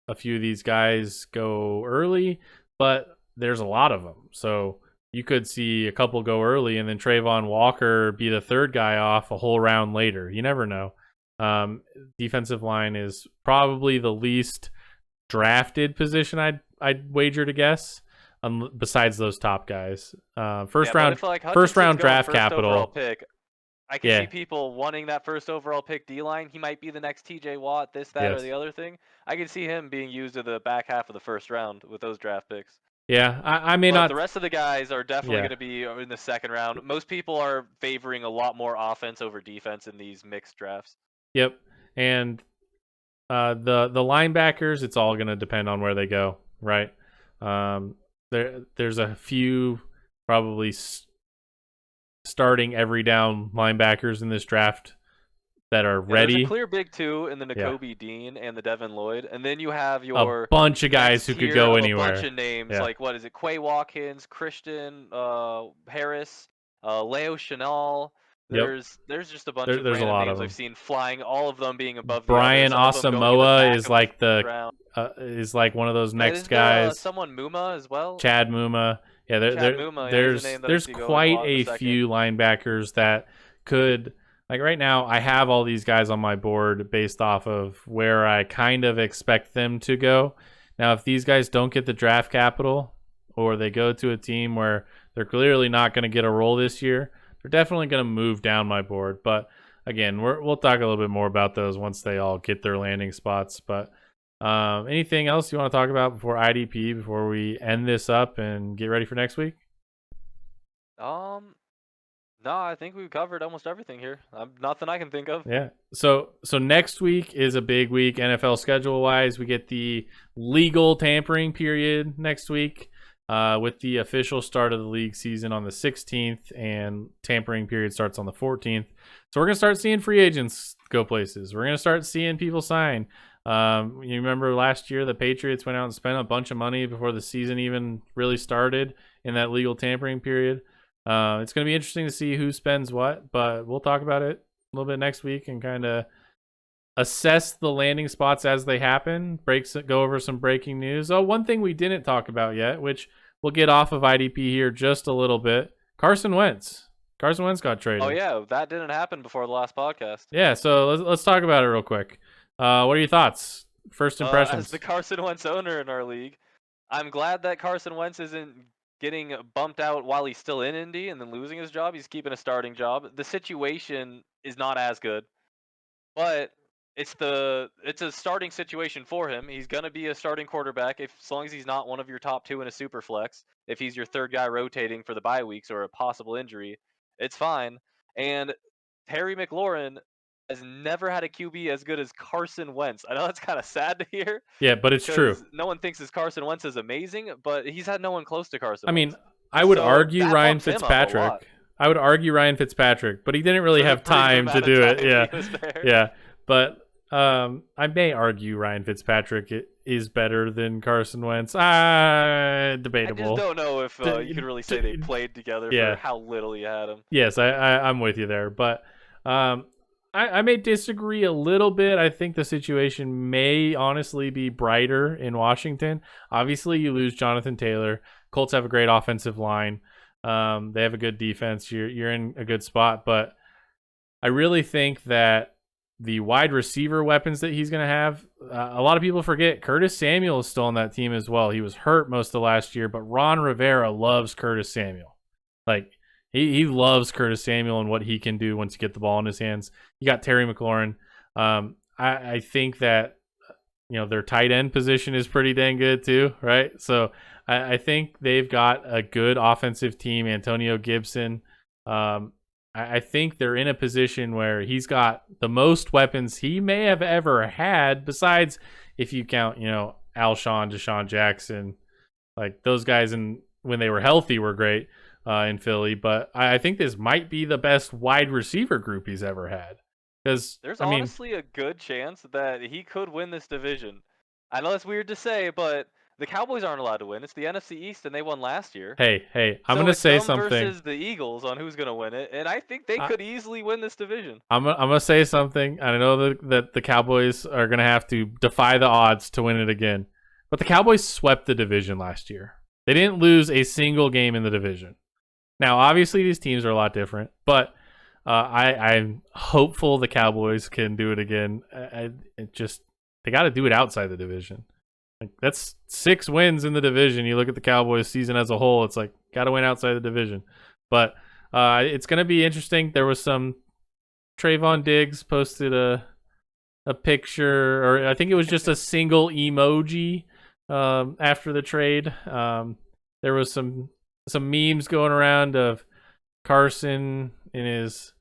a few of these guys go early, but there's a lot of them. So you could see a couple go early and then Trayvon Walker be the third guy off a whole round later. You never know. Defensive line is probably the least drafted position I'd wager to guess, besides those top guys. First round draft capital. Pick, I can see people wanting that first overall pick D-line. He might be the next TJ Watt, this, that, or the other thing. I can see him being used in the back half of the first round with those draft picks. Yeah, I may not. The rest of the guys are definitely going to be in the second round. Most people are favoring a lot more offense over defense in these mixed drafts. Yep, and the linebackers, it's all going to depend on where they go, right? There's a few probably starting every down linebackers in this draft that are ready. There's a clear big two in the Nakobe Dean and the Devin Lloyd, and then you have your a bunch of guys who could go anywhere. A bunch of names like what is it? Quay Watkins, Christian Harris, Leo Chanel. There's just a bunch of a lot names of I've seen flying. All of them being above. Brian Asamoah is like is like one of those next guys. Someone Muma as well. Chad Muma. Yeah, there's quite a few linebackers that could. Like right now, I have all these guys on my board based off of where I kind of expect them to go. Now, if these guys don't get the draft capital or they go to a team where they're clearly not going to get a role this year, they're definitely going to move down my board. But again, we'll talk a little bit more about those once they all get their landing spots. But anything else you want to talk about before IDP, before we end this up and get ready for next week? No, I think we've covered almost everything here. Nothing I can think of. Yeah. So next week is a big week NFL schedule-wise. We get the legal tampering period next week with the official start of the league season on the 16th, and tampering period starts on the 14th. So we're going to start seeing free agents go places. We're going to start seeing people sign. You remember last year the Patriots went out and spent a bunch of money before the season even really started in that legal tampering period. It's going to be interesting to see who spends what, but we'll talk about it a little bit next week and kind of assess the landing spots as they happen, go over some breaking news. Oh, one thing we didn't talk about yet, which we'll get off of IDP here just a little bit, Carson Wentz. Carson Wentz got traded. Oh, yeah, that didn't happen before the last podcast. Yeah, so let's talk about it real quick. What are your thoughts? First impressions. As the Carson Wentz owner in our league, I'm glad that Carson Wentz isn't getting bumped out while he's still in Indy and then losing his job. He's keeping a starting job. The situation is not as good, but it's a starting situation for him. He's going to be a starting quarterback as long as he's not one of your top two in a super flex. If he's your third guy rotating for the bye weeks or a possible injury, it's fine. And Terry McLaurin has never had a QB as good as Carson Wentz. I know that's kind of sad to hear. Yeah, but it's true. No one thinks his Carson Wentz is amazing, but he's had no one close to Carson Wentz. I mean, I would argue Ryan Fitzpatrick. I would argue Ryan Fitzpatrick, but he didn't really have time to do it. Yeah. But I may argue Ryan Fitzpatrick is better than Carson Wentz. Debatable. I just don't know if you could really say they played together for how little he had him. Yes, I'm with you there, but I may disagree a little bit. I think the situation may honestly be brighter in Washington. Obviously, you lose Jonathan Taylor. Colts have a great offensive line. They have a good defense. You're in a good spot, but I really think that the wide receiver weapons that he's going to have, a lot of people forget Curtis Samuel is still on that team as well. He was hurt most of last year, but Ron Rivera loves Curtis Samuel. Like, he loves Curtis Samuel and what he can do once you get the ball in his hands. You got Terry McLaurin. I think that, their tight end position is pretty dang good too, right? So I think they've got a good offensive team. Antonio Gibson. I think they're in a position where he's got the most weapons he may have ever had, besides if you count, Alshon, Deshaun Jackson. Like, those guys when they were healthy were great in Philly. But I think this might be the best wide receiver group he's ever had. Because There's honestly a good chance that he could win this division. I know that's weird to say, but the Cowboys aren't allowed to win. It's the NFC East, and they won last year. Hey, I'm So gonna it's say them something. versus the Eagles on who's gonna win it, and I think they could easily win this division. I'm gonna say something. I know that the Cowboys are gonna have to defy the odds to win it again, but the Cowboys swept the division last year. They didn't lose a single game in the division. Now, obviously, these teams are a lot different, but I'm hopeful the Cowboys can do it again. They got to do it outside the division. Like, that's 6 wins in the division. You look at the Cowboys season as a whole, it's like, got to win outside the division. But it's going to be interesting. There was some Trayvon Diggs posted a picture, or I think it was just a single emoji after the trade. There was some memes going around of Carson in his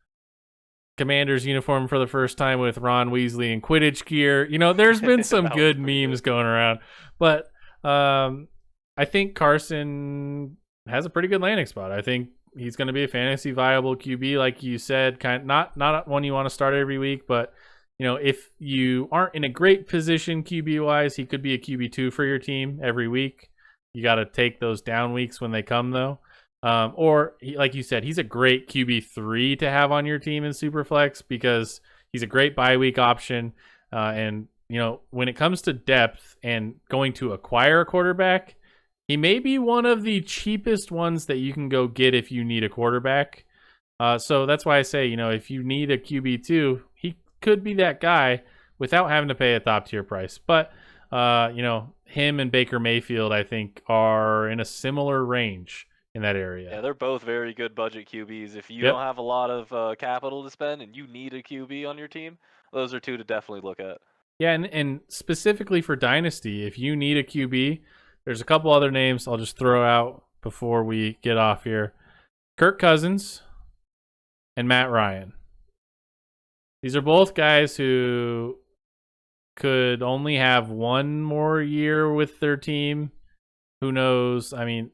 Commander's uniform for the first time with Ron Weasley in Quidditch gear. There's been some good memes going around, but I think Carson has a pretty good landing spot. I think he's going to be a fantasy viable QB, like you said, not one you want to start every week, but if you aren't in a great position QB wise, he could be a QB2 for your team every week. You got to take those down weeks when they come, though. Like you said, he's a great QB3 to have on your team in Superflex because he's a great bye week option. And when it comes to depth and going to acquire a quarterback, he may be one of the cheapest ones that you can go get if you need a quarterback. So that's why I say, if you need a QB2, he could be that guy without having to pay a top tier price. But, him and Baker Mayfield, I think, are in a similar range in that area. Yeah, they're both very good budget QBs. If you don't have a lot of capital to spend and you need a QB on your team, those are two to definitely look at. Yeah, and specifically for Dynasty, if you need a QB, there's a couple other names I'll just throw out before we get off here. Kirk Cousins and Matt Ryan. These are both guys who could only have one more year with their team. Who knows? I mean,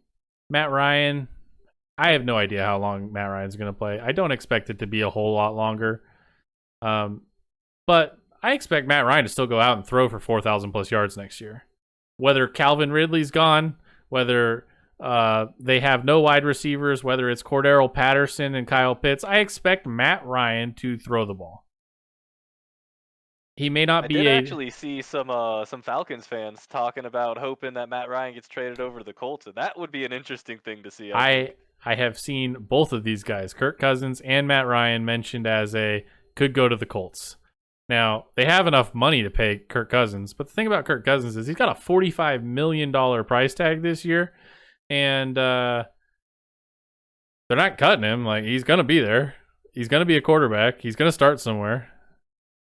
Matt Ryan, I have no idea how long Matt Ryan's going to play. I don't expect it to be a whole lot longer. But I expect Matt Ryan to still go out and throw for 4,000 plus yards next year. Whether Calvin Ridley's gone, whether they have no wide receivers, whether it's Cordero Patterson and Kyle Pitts, I expect Matt Ryan to throw the ball. He may not be. I did actually see some Falcons fans talking about hoping that Matt Ryan gets traded over to the Colts, and that would be an interesting thing to see. I have seen both of these guys, Kirk Cousins and Matt Ryan, mentioned as could go to the Colts. Now, they have enough money to pay Kirk Cousins, but the thing about Kirk Cousins is he's got a $45 million price tag this year, and they're not cutting him. Like, he's going to be there. He's going to be a quarterback. He's going to start somewhere.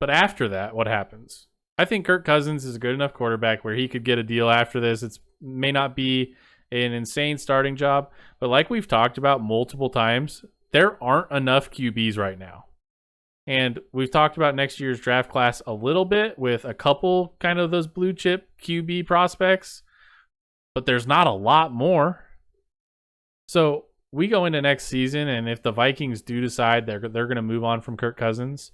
But after that, what happens? I think Kirk Cousins is a good enough quarterback where he could get a deal after this. It may not be an insane starting job, but like we've talked about multiple times, there aren't enough QBs right now. And we've talked about next year's draft class a little bit with a couple kind of those blue chip QB prospects, but there's not a lot more. So we go into next season, and if the Vikings do decide they're going to move on from Kirk Cousins,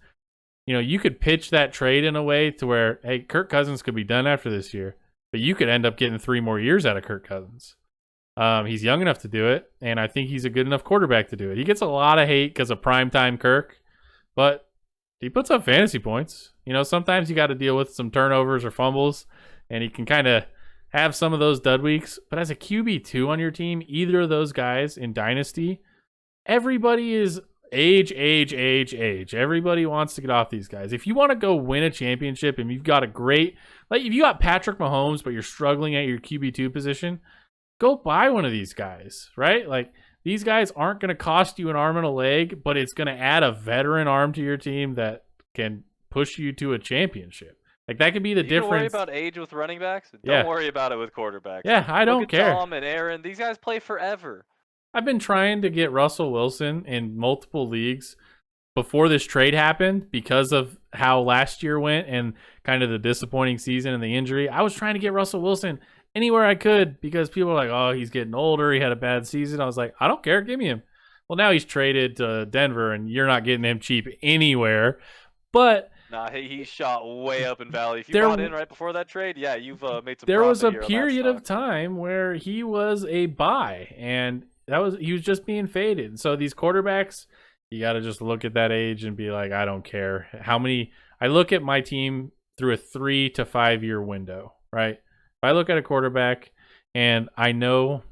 you could pitch that trade in a way to where, hey, Kirk Cousins could be done after this year, but you could end up getting 3 more years out of Kirk Cousins. He's young enough to do it, and I think he's a good enough quarterback to do it. He gets a lot of hate because of primetime Kirk, but he puts up fantasy points. Sometimes you got to deal with some turnovers or fumbles, and he can kind of have some of those dud weeks. But as a QB2 on your team, either of those guys in Dynasty, everybody is Age. Everybody wants to get off these guys. If you want to go win a championship and you've got a great, like if you got Patrick Mahomes, but you're struggling at your QB2 position, go buy one of these guys, right? Like these guys aren't going to cost you an arm and a leg, but it's going to add a veteran arm to your team that can push you to a championship. Like that could be the difference. You worry about age with running backs? Yeah. Don't worry about it with quarterbacks. Yeah, I don't Look at care. Tom and Aaron, these guys play forever. I've been trying to get Russell Wilson in multiple leagues before this trade happened because of how last year went and kind of the disappointing season and the injury. I was trying to get Russell Wilson anywhere I could because people were like, oh, he's getting older. He had a bad season. I was like, I don't care. Give me him. Well, now he's traded to Denver, and you're not getting him cheap anywhere. But nah, he shot way up in value. If you bought in right before that trade, yeah, you've made some. There was a period of time where he was a buy, and he was just being faded. So these quarterbacks, you got to just look at that age and be like, I don't care how many. I look at my team through a 3 to 5 year window, right? If I look at a quarterback and I know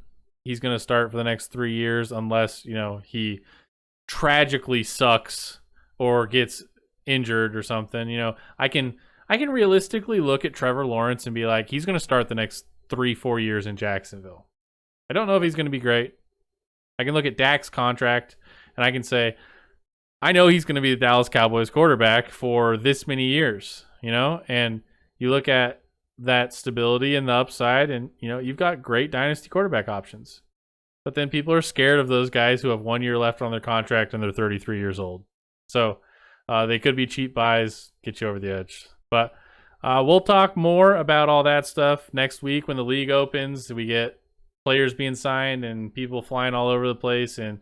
he's going to start for the next 3 years, unless he tragically sucks or gets injured or something, I can realistically look at Trevor Lawrence and be like, he's going to start the next 3-4 years in Jacksonville. I don't know if he's going to be great. I can look at Dak's contract and I can say, I know he's going to be the Dallas Cowboys quarterback for this many years, and you look at that stability and the upside and, you've got great dynasty quarterback options. But then people are scared of those guys who have 1 year left on their contract and they're 33 years old. So they could be cheap buys, get you over the edge. But we'll talk more about all that stuff next week when the league opens. We get players being signed and people flying all over the place and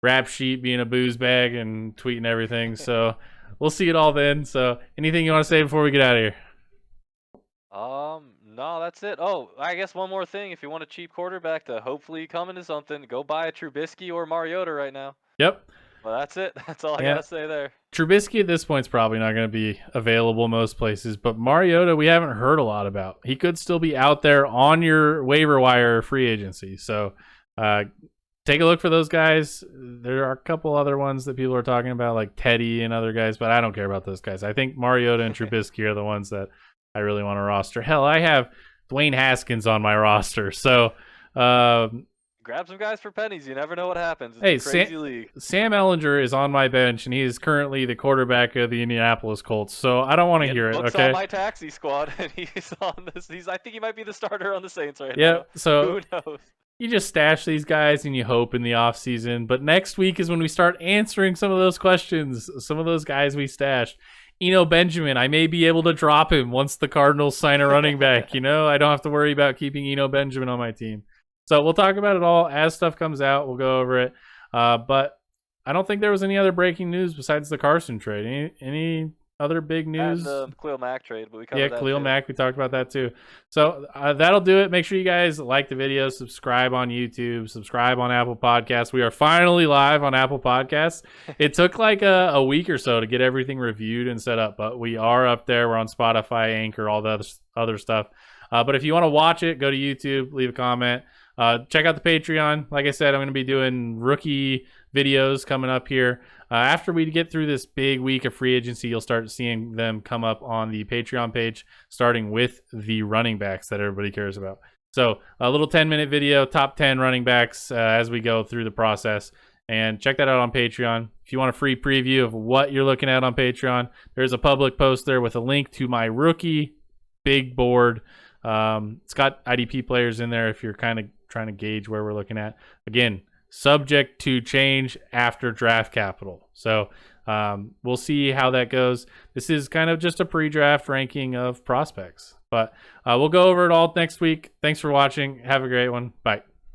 Rap Sheet being a booze bag and tweeting everything. So we'll see it all then. So anything you want to say before we get out of here? No, that's it. Oh, I guess one more thing. If you want a cheap quarterback to hopefully come into something, go buy a Trubisky or Mariota right now. Yep. Well, that's it. That's all I got to say there. Trubisky at this point is probably not going to be available most places, but Mariota we haven't heard a lot about. He could still be out there on your waiver wire free agency. So take a look for those guys. There are a couple other ones that people are talking about, like Teddy and other guys, but I don't care about those guys. I think Mariota and Trubisky are the ones that I really want to roster. Hell, I have Dwayne Haskins on my roster. So grab some guys for pennies. You never know what happens. It's a crazy league. Sam Ehlinger is on my bench, and he is currently the quarterback of the Indianapolis Colts. So I don't want to hear it. Okay. On my taxi squad, and he's on this. I think he might be the starter on the Saints right now. Yeah. So who knows? You just stash these guys and you hope in the offseason. But next week is when we start answering some of those questions. Some of those guys we stashed. Benjamin, I may be able to drop him once the Cardinals sign a running back. I don't have to worry about keeping Benjamin on my team. So we'll talk about it all as stuff comes out. We'll go over it. But I don't think there was any other breaking news besides the Carson trade. Any other big news? And the Khalil Mack trade, but we covered that Khalil too. Mack, we talked about that too. So that'll do it. Make sure you guys like the video, subscribe on YouTube, subscribe on Apple Podcasts. We are finally live on Apple Podcasts. It took like a week or so to get everything reviewed and set up, but we are up there. We're on Spotify, Anchor, all the other stuff. But if you want to watch it, go to YouTube, leave a comment. Check out the Patreon. Like I said, I'm going to be doing rookie videos coming up here. After we get through this big week of free agency, you'll start seeing them come up on the Patreon page, starting with the running backs that everybody cares about. So a little 10-minute video, top 10 running backs as we go through the process. And check that out on Patreon. If you want a free preview of what you're looking at on Patreon, there's a public post there with a link to my rookie big board. It's got IDP players in there if you're kind of trying to gauge where we're looking at. Again, subject to change after draft capital. So we'll see how that goes. This is kind of just a pre-draft ranking of prospects. But we'll go over it all next week. Thanks for watching. Have a great one. Bye.